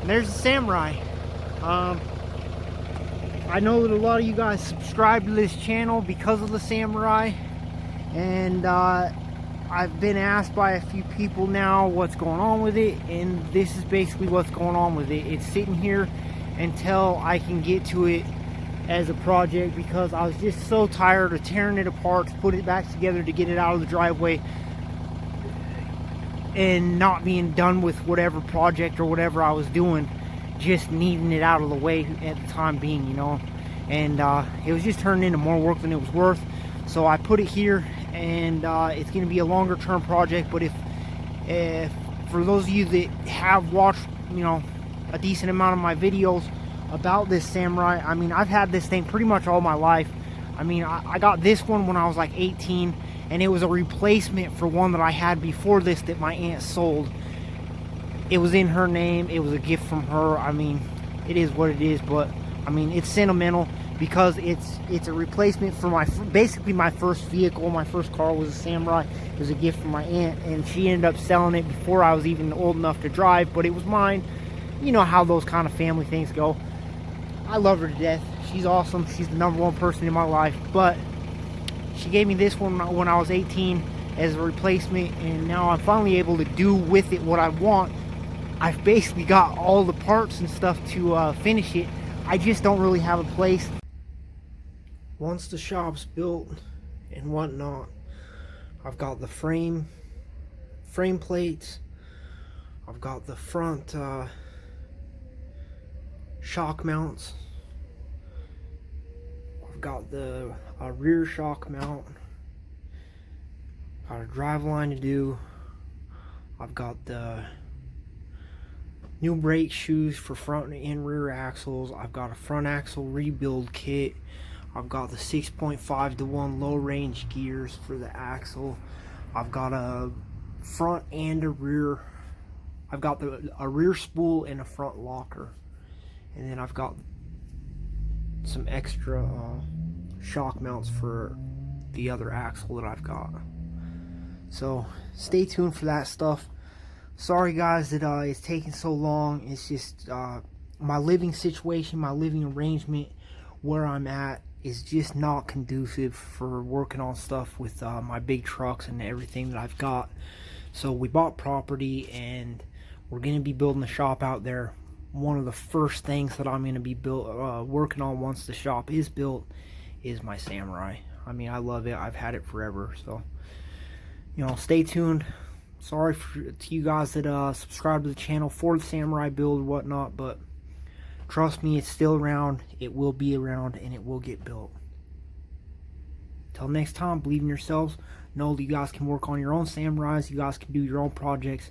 And there's the Samurai. I know that a lot of you guys subscribe to this channel because of the Samurai, and I've been asked by a few people now what's going on with it, and this is basically what's going on with it. It's sitting here until I can get to it as a project, because I was just so tired of tearing it apart to put it back together to get it out of the driveway and not being done with whatever project or whatever I was doing, just needing it out of the way at the time being, you know. And it was just turning into more work than it was worth, so I put it here, and it's going to be a longer term project. But if for those of you that have watched, you know, a decent amount of my videos about this Samurai, I mean, I've had this thing pretty much all my life. I mean, I got this one when I was like 18, and it was a replacement for one that I had before this that my aunt sold. It was in her name. It was a gift from her. I mean, it is what it is, but I mean, it's sentimental because it's a replacement for basically my first vehicle. My first car was a Samurai. It was a gift from my aunt, and she ended up selling it before I was even old enough to drive, but it was mine. You know how those kind of family things go. I love her to death. She's awesome. She's the #1 person in my life, but she gave me this one when I was 18 as a replacement, and now I'm finally able to do with it what I want. I've basically got all the parts and stuff to finish it. I just don't really have a place. Once the shop's built and whatnot, I've got the frame plates. I've got the front shock mounts. I've got the rear shock mount. Got a drive line to do. I've got the new brake shoes for front and rear axles. I've got a front axle rebuild kit. I've got the 6.5-to-1 low range gears for the axle. I've got a front and a rear. I've got a rear spool and a front locker. And then I've got some extra shock mounts for the other axle that I've got. So stay tuned for that stuff. Sorry guys that it's taking so long. It's just my living situation, my living arrangement where I'm at is just not conducive for working on stuff with my big trucks and everything that I've got. So we bought property, and we're going to be building a shop out there. One of the first things that I'm going to be working on once the shop is built is my Samurai. I mean, I love it. I've had it forever. So, you know, stay tuned. Sorry to you guys that subscribe to the channel for the Samurai build and whatnot, but trust me, it's still around. It will be around, and it will get built. Till next time, believe in yourselves. Know that you guys can work on your own Samurais. You guys can do your own projects.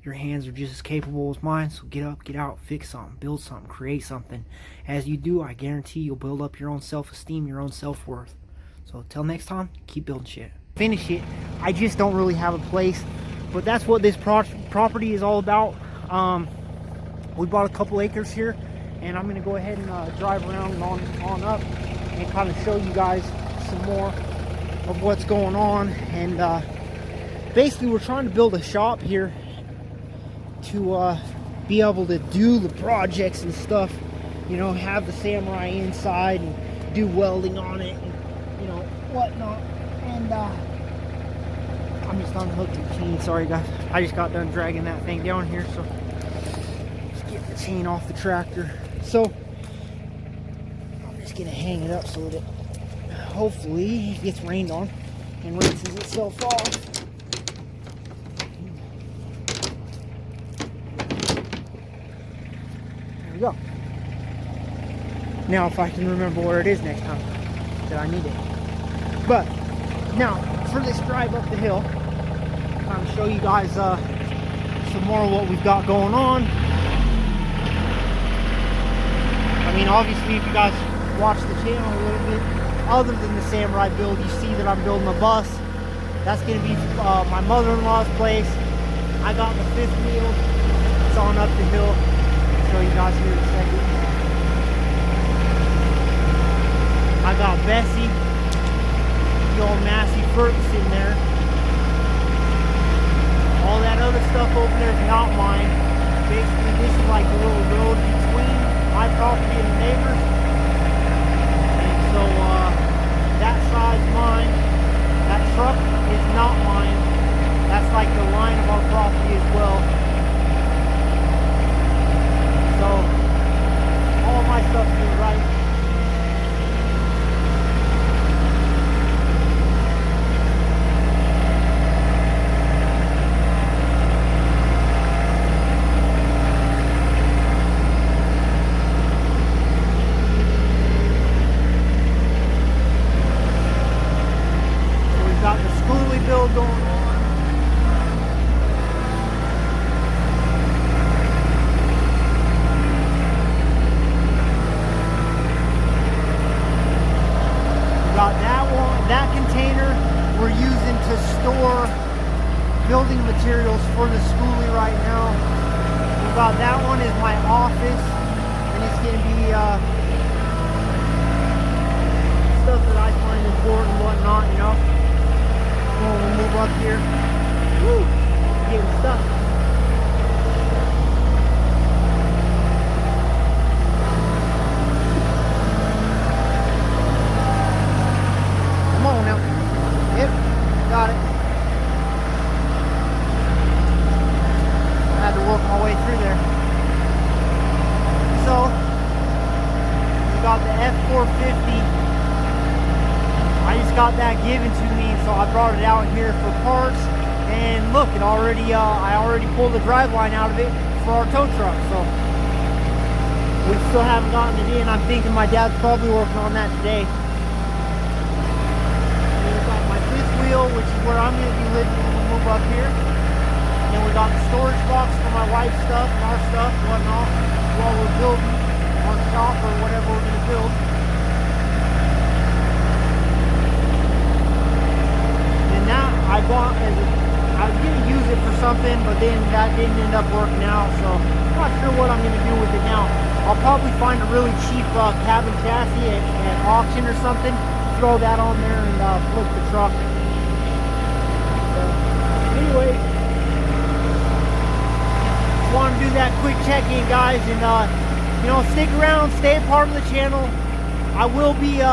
Your hands are just as capable as mine, so get up, get out, fix something, build something, create something. As you do, I guarantee you'll build up your own self-esteem, your own self-worth. So till next time, keep building shit. Finish it. I just don't really have a place, but that's what this property is all about. We bought a couple acres here, and I'm going to go ahead and drive around and on up and kind of show you guys some more of what's going on. And basically, we're trying to build a shop here to be able to do the projects and stuff, you know, have the Samurai inside and do welding on it and, you know, whatnot. And I'm just unhooked the chain. Sorry guys, I just got done dragging that thing down here, so just get the chain off the tractor. So I'm just gonna hang it up so that it hopefully gets rained on and rinses itself off. Go. Now if I can remember where it is next time that I need it. But now for this drive up the hill, I'm gonna show you guys some more of what we've got going on. I mean, obviously if you guys watch the channel a little bit, other than the Samurai build, you see that I'm building a bus. That's gonna be my mother-in-law's place. I got the 5th wheel. It's on up the hill. Show you guys here in a second. I got Bessie, the old Massey Ferguson there. All that other stuff over there is not mine. Basically, this is like a little property and the neighbors. And so that side's mine. That truck is not mine. That's like the line of our property as well. So all my stuff's to the right. Got the schoolie build going on. Got that one, that container we're using to store building materials for the schoolie right now. We got that one is my office, and it's gonna be stuff that I find important and whatnot, you know. We'll move up here. Woo! Getting stuck. Come on now. Yep, got it. I had to work my way through there. So, we got the F450. I just got that given to me, so I brought it out here for parts. And look, it already I already pulled the drive line out of it for our tow truck. So we still haven't gotten it in. I'm thinking my dad's probably working on that today. And we got my fifth wheel, which is where I'm going to be living when we move up here. And then we got the storage box for my wife's stuff and our stuff and whatnot while we're building our shop or whatever we're going to build. I bought as I was going to use it for something, but then that didn't end up working out, so I'm not sure what I'm going to do with it now. I'll probably find a really cheap cabin chassis at auction or something, throw that on there and flip the truck. So, anyway, just want to do that quick check-in, guys, and you know, stick around, stay a part of the channel. I will be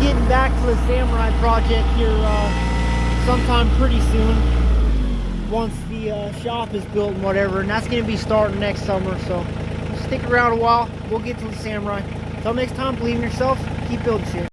getting back to the Samurai project here sometime pretty soon, once the shop is built and whatever, and that's going to be starting next summer. So stick around a while, we'll get to the Samurai. Until next time, believe in yourselves, keep building shit.